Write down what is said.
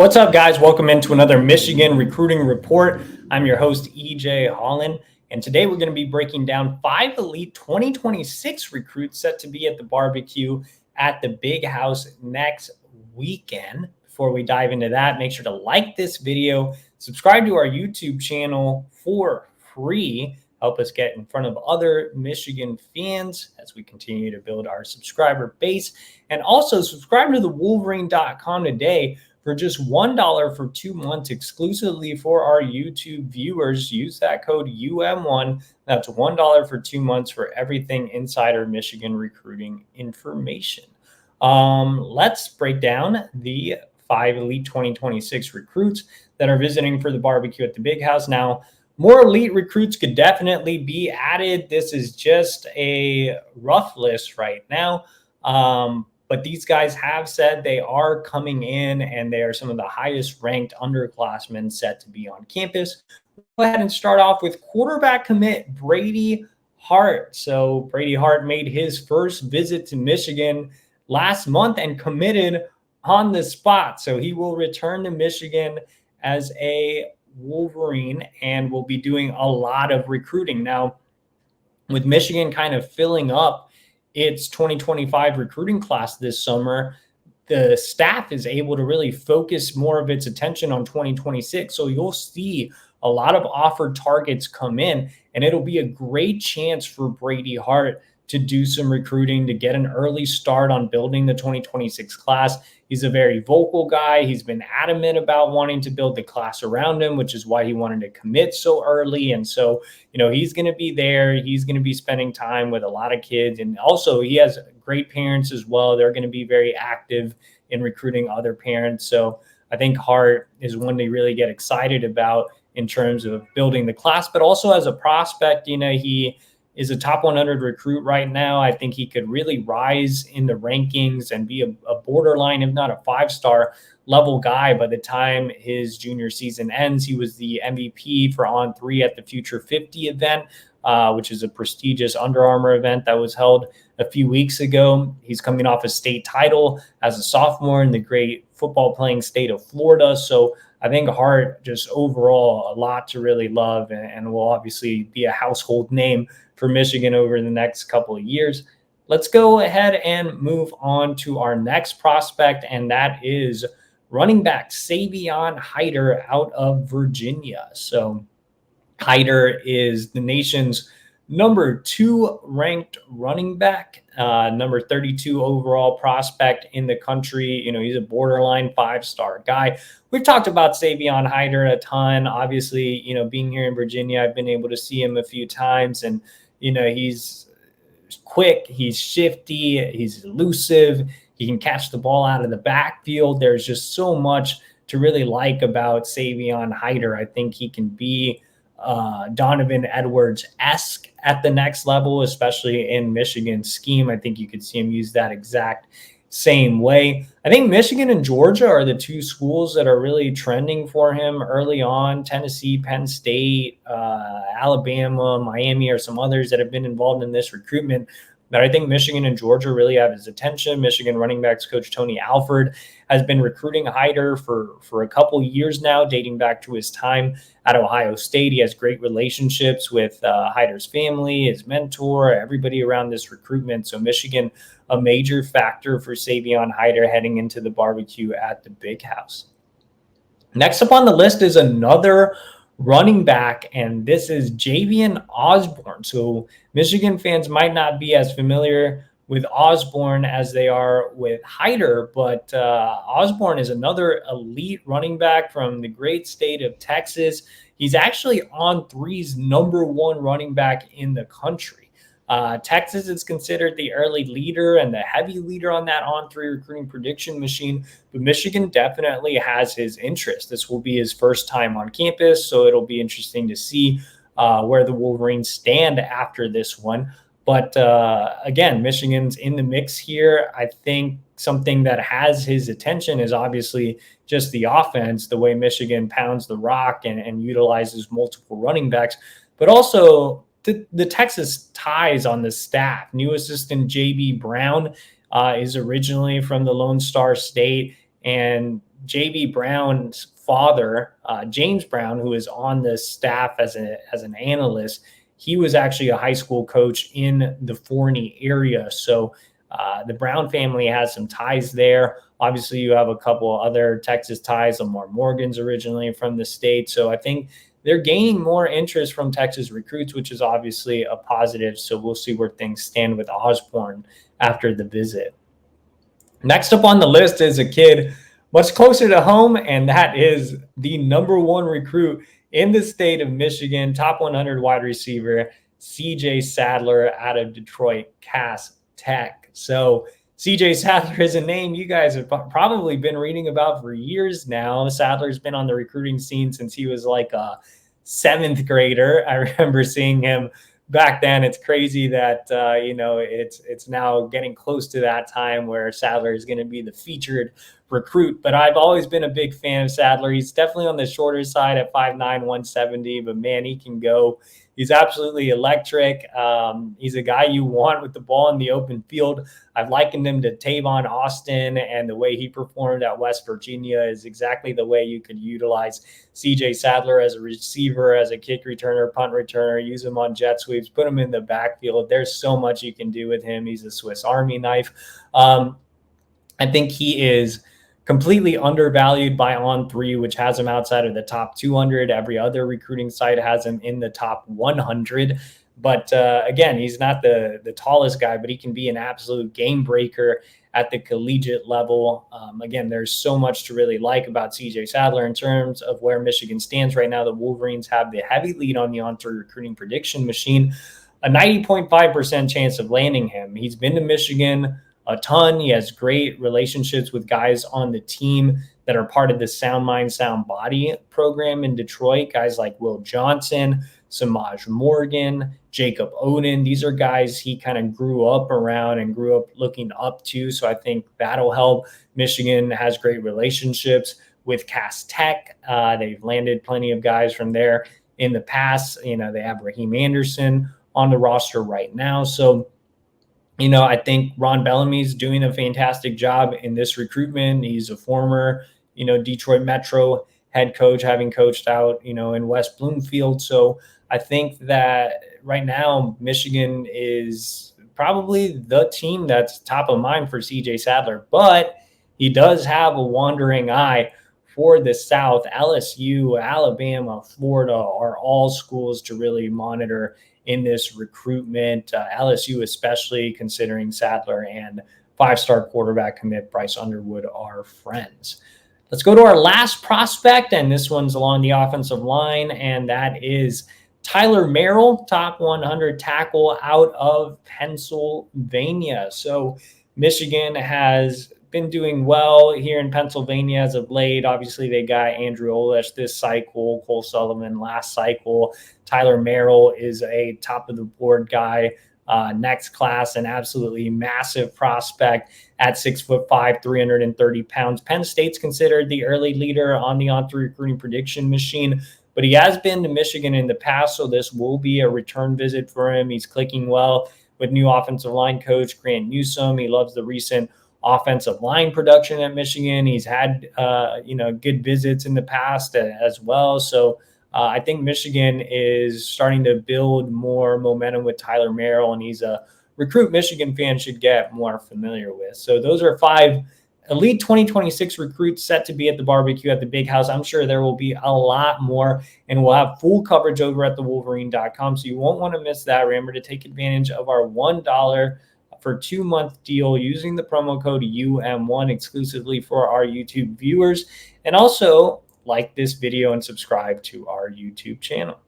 What's up, guys? Welcome into another Michigan Recruiting Report. I'm your host, EJ Holland, and today we're going to be breaking down 5 elite 2026 recruits set to be at the barbecue at the Big House next weekend. Before we dive into that, make sure to like this video, subscribe to our YouTube channel for free. Help us get in front of other Michigan fans as we continue to build our subscriber base. And also subscribe to the Wolverine.com today for just $1 for 2 months exclusively for our YouTube viewers. Use that code UM1. That's $1 for 2 months for everything insider Michigan recruiting information. Let's break down the 5 elite 2026 recruits that are visiting for the barbecue at the Big House. Now, more elite recruits could definitely be added. This is just a rough list right now. But these guys have said they are coming in, and they are some of the highest ranked underclassmen set to be on campus. Go ahead and start off with quarterback commit Brady Hart. So Brady Hart made his first visit to Michigan last month and committed on the spot. So he will return to Michigan as a Wolverine and will be doing a lot of recruiting. Now, with Michigan kind of filling up its 2025 recruiting class this summer, the staff is able to really focus more of its attention on 2026. So you'll see a lot of offered targets come in, and it'll be a great chance for Brady Hart to do some recruiting, to get an early start on building the 2026 class. He's a very vocal guy. He's been adamant about wanting to build the class around him, which is why he wanted to commit so early. And so, he's going to be there. He's going to be spending time with a lot of kids. And also, he has great parents as well. They're going to be very active in recruiting other parents. So I think Hart is one to really get excited about in terms of building the class, but also as a prospect. He is a top 100 recruit right now. I think he could really rise in the rankings and be a borderline, if not a 5-star level guy by the time his junior season ends. He was the MVP for On 3 at the Future 50 event, which is a prestigious Under Armour event that was held a few weeks ago. He's coming off a state title as a sophomore in the great football playing state of Florida. So I think Hart, just overall, a lot to really love, and will obviously be a household name for Michigan over the next couple of years. Let's go ahead and move on to our next prospect, and that is running back Savion Hyder out of Virginia. So Hyder is the nation's number 2 ranked running back, number 32 overall prospect in the country. He's a borderline 5-star guy. We've talked about Savion Hyder a ton. Obviously, being here in Virginia, I've been able to see him a few times, and he's quick, he's shifty, he's elusive, he can catch the ball out of the backfield. There's just so much to really like about Savion Hyder. I think he can be Donovan Edwards-esque at the next level, especially in Michigan's scheme. I think you could see him use that exact same way. I think Michigan and Georgia are the 2 schools that are really trending for him early on. Tennessee, Penn State, Alabama, Miami are some others that have been involved in this recruitment. But I think Michigan and Georgia really have his attention. Michigan running backs coach Tony Alford has been recruiting Hyder for a couple years now, dating back to his time at Ohio State. He has great relationships with Hyder's family, his mentor, everybody around this recruitment. So Michigan, a major factor for Savion Hyder heading into the barbecue at the Big House. Next up on the list is another running back, and this is Javian Osborne. So Michigan fans might not be as familiar with Osborne as they are with Hyder, but Osborne is another elite running back from the great state of Texas. He's actually On 3's number 1 running back in the country. Texas is considered the early leader and the heavy leader on that On 3 recruiting prediction machine, but Michigan definitely has his interest. This will be his first time on campus, so it'll be interesting to see where the Wolverines stand after this one. But again, Michigan's in the mix here. I think something that has his attention is obviously just the offense, the way Michigan pounds the rock and utilizes multiple running backs, but also the Texas ties on the staff. New assistant J.B. Brown is originally from the Lone Star State, and JB Brown's father, James Brown, who is on the staff as an analyst, he was actually a high school coach in the Forney area. So the Brown family has some ties there. Obviously, you have a couple other Texas ties. Lamar Morgan's originally from the state. So I think they're gaining more interest from Texas recruits, which is obviously a positive. So we'll see where things stand with Osborne after the visit. Next up on the list is a kid much closer to home, and that is the number one recruit in the state of Michigan, top 100 wide receiver, CJ Sadler out of Detroit Cass Tech. So CJ Sadler is a name you guys have probably been reading about for years now. Sadler's been on the recruiting scene since he was like a seventh grader. I remember seeing him back then. It's crazy that it's now getting close to that time where Sadler is going to be the featured recruit. But I've always been a big fan of Sadler. He's definitely on the shorter side at 5'9", 170, but man, he can go. He's absolutely electric. He's a guy you want with the ball in the open field. I've likened him to Tavon Austin, and the way he performed at West Virginia is exactly the way you could utilize CJ Sadler as a receiver, as a kick returner, punt returner, use him on jet sweeps, put him in the backfield. There's so much you can do with him. He's a Swiss Army knife. I think he is completely undervalued by On3, which has him outside of the top 200. Every other recruiting site has him in the top 100. But again, he's not the tallest guy, but he can be an absolute game breaker at the collegiate level. Again, there's so much to really like about CJ Sadler in terms of where Michigan stands right now. The Wolverines have the heavy lead on the On3 recruiting prediction machine, a 90.5% chance of landing him. He's been to Michigan a ton. He has great relationships with guys on the team that are part of the Sound Mind, Sound Body program in Detroit. Guys like Will Johnson, Samaj Morgan, Jacob Oden. These are guys he kind of grew up around and grew up looking up to. So I think that'll help. Michigan has great relationships with Cass Tech. They've landed plenty of guys from there in the past. They have Raheem Anderson on the roster right now. So I think Ron Bellamy's doing a fantastic job in this recruitment. He's a former, Detroit Metro head coach, having coached out, in West Bloomfield. So I think that right now Michigan is probably the team that's top of mind for CJ Sadler, but he does have a wandering eye for the South. LSU, Alabama, Florida are all schools to really monitor in this recruitment. LSU, especially considering Sadler and five-star quarterback commit Bryce Underwood are friends. Let's go to our last prospect, and this one's along the offensive line, and that is Tyler Merrill, top 100 tackle out of Pennsylvania. So Michigan has been doing well here in Pennsylvania as of late. Obviously, they got Andrew Olesh this cycle, Cole Sullivan last cycle. Tyler Merrill is a top-of-the-board guy next class, an absolutely massive prospect at 6'5", 330 pounds. Penn State's considered the early leader on the On3 recruiting prediction machine, but he has been to Michigan in the past, so this will be a return visit for him. He's clicking well with new offensive line coach Grant Newsome. He loves the recent offensive line production at Michigan. He's had, good visits in the past as well. So I think Michigan is starting to build more momentum with Tyler Merrill, and he's a recruit Michigan fans should get more familiar with. So those are 5 elite 2026 recruits set to be at the barbecue at the Big House. I'm sure there will be a lot more, and we'll have full coverage over at thewolverine.com. So you won't want to miss that. Remember to take advantage of our $1 for 2-month deal using the promo code UM1 exclusively for our YouTube viewers. And also like this video and subscribe to our YouTube channel.